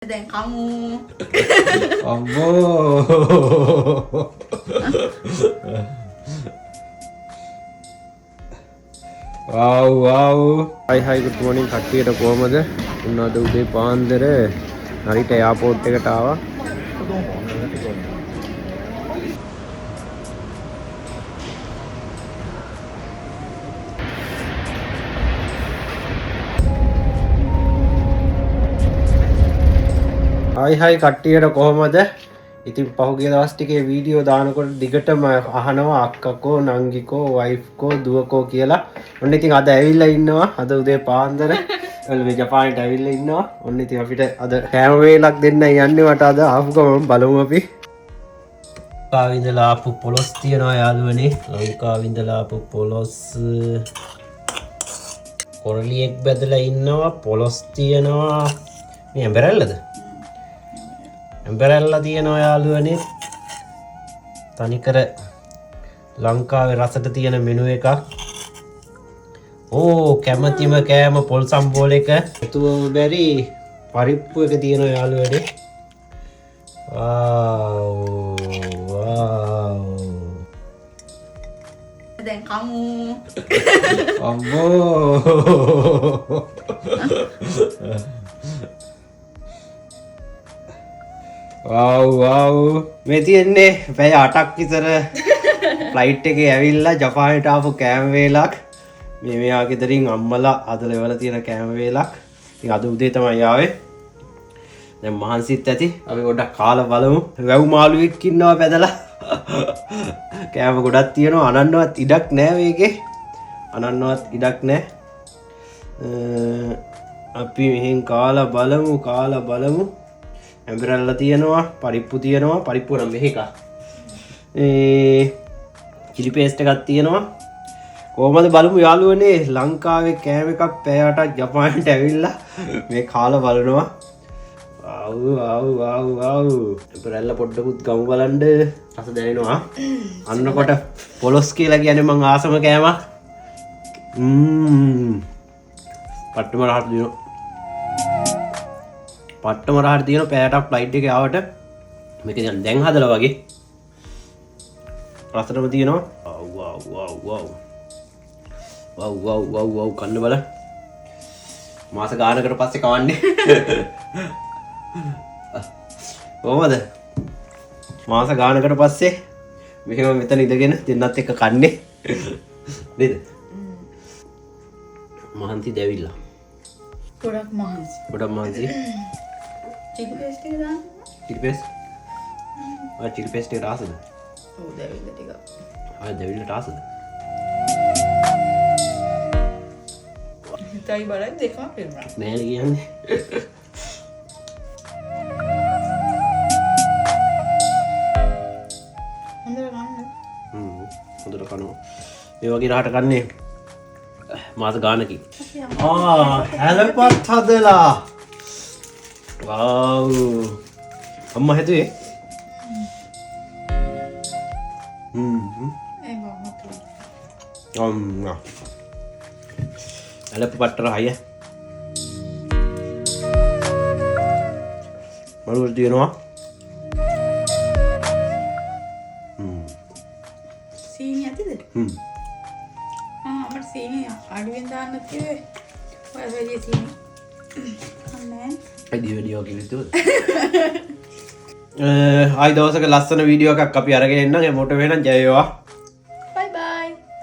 Dan kamu. අම්මෝ wow hi good morning කට්ටියට කොහමද උනාද උදේ පාන්දර හරියට එයාපෝට් එකට ආවා hi කට්ටියට කොහමද ඉතින් පහුගිය දවස් ටිකේ වීඩියෝ දානකොට දිගටම අහනවා අක්කකෝ නංගිකෝ වයිෆ්කෝ දුවකෝ කියලා. ඔන්න ඉතින් අද ඇවිල්ලා ඉන්නවා. අද උදේ පාන්දර මේ ජපානයට ඇවිල්ලා ඉන්නවා. ඔන්න ඉතින් අපිට අද කෑම වේලක් දෙන්න යන්නේ වට අද ආපු ගමන් බලමු අපි. ලංකාවේ ඉඳලා ආපු පොලොස් තියනවා යාළුවනේ. ලංකාවේ ඉඳලා ආපු පොලොස් කොරලියෙක් බැදලා ඉන්නවා. පොලොස් තියනවා. මේ ඇඹරැල්ලද? ඇඹරැල්ලා තියෙනවා යාළුවනේ. තනිකර ලංකාවේ රසට තියෙන මෙනු එකක්. ඕ කැමැතිම කෑම පොල් සම්බෝල එක. එතුව බැරි පරිප්පු එක තියෙනවා යාළුවනේ. wow Dan kamu. අම්මෝ wow මේ තියෙන්නේ පැය 8ක් විතර ෆ්ලයිට් එකේ ඇවිල්ලා ජපානයට ආපු කෑම වේලක්. මේ මෙයා ගෙදරින් අම්මලා අදලා එවලා තියෙන කෑම වේලක්. ඉතින් අද උදේ තමයි ආවේ. දැන් මහන්සිත් ඇති. අපි පොඩ්ඩක් කාලා බලමු. වැව් මාළුවෙක් ඉන්නවා බැදලා. කෑම ගොඩක් තියෙනවා. අනන්නවත් ඉඩක් නැහැ මේකේ. අනන්නවත් ඉඩක් නැහැ. අපි මෙහෙන් කාලා බලමු. ඇඹරැල්ල තියෙනවා, පරිප්පු තියෙනවා, පරිප්පු නම් මෙහෙක. චිලි පේස්ට් එකක් තියෙනවා. කොහමද බලමු යාළුවනේ ලංකාවේ කෑම එකක් පැයට ජපානයට ඇවිල්ලා මේ කාලා බලනවා. wow ඇඹරැල්ල පොඩ්ඩකුත් ගමු බලන්න. රස දැනෙනවා. අන්නකොට පොලොස් කියලා කියන්නේ මං ආසම කෑමක්. පට්ටම රහට දිනවා. පට්ටම රහට තියෙන පැයටක් ෆ්ලයිට් එකේ ආවට මේක දැන් හදලා වගේ රසටම තියෙනවා. wow කන්න බල මාස ගානකට පස්සේ කවන්නේ කොහමද මාස ගානකට පස්සේ මෙහෙම මෙතන ඉඳගෙන දෙන්නත් එක්ක කන්නේ නේද? මහන්සි දැවිලා Gak mahal. Chili paste එක දාන්න. chili paste chili paste එක රාසද? ඔව් දැවිල්ල ටික. දැවිල්ල රාසද? හිතයි බලයි දෙකම පෙරුණා. නෑ කියන්නේ. හොඳට ගන්න. හොඳට කනවා. මේ වගේ රහට කන්නේ මාස ගානකින්. හැලපත් හදලා. wow අම්මා හැදුවේ. හැලප පට්ටර හය. මලුවට තියෙනවා. සීනි ඇතිද? අපට සීනි අඩුවෙන් දාන්න කිව්වේ. ඔය වැඩි සීනි. අනේ. අයිඩි වීඩියෝ කිව්වද? ආයි දවසක ලස්සන වීඩියෝ එකක් අපි අරගෙන එන්නම්. ඒ මොට වෙනන් ජය වේවා.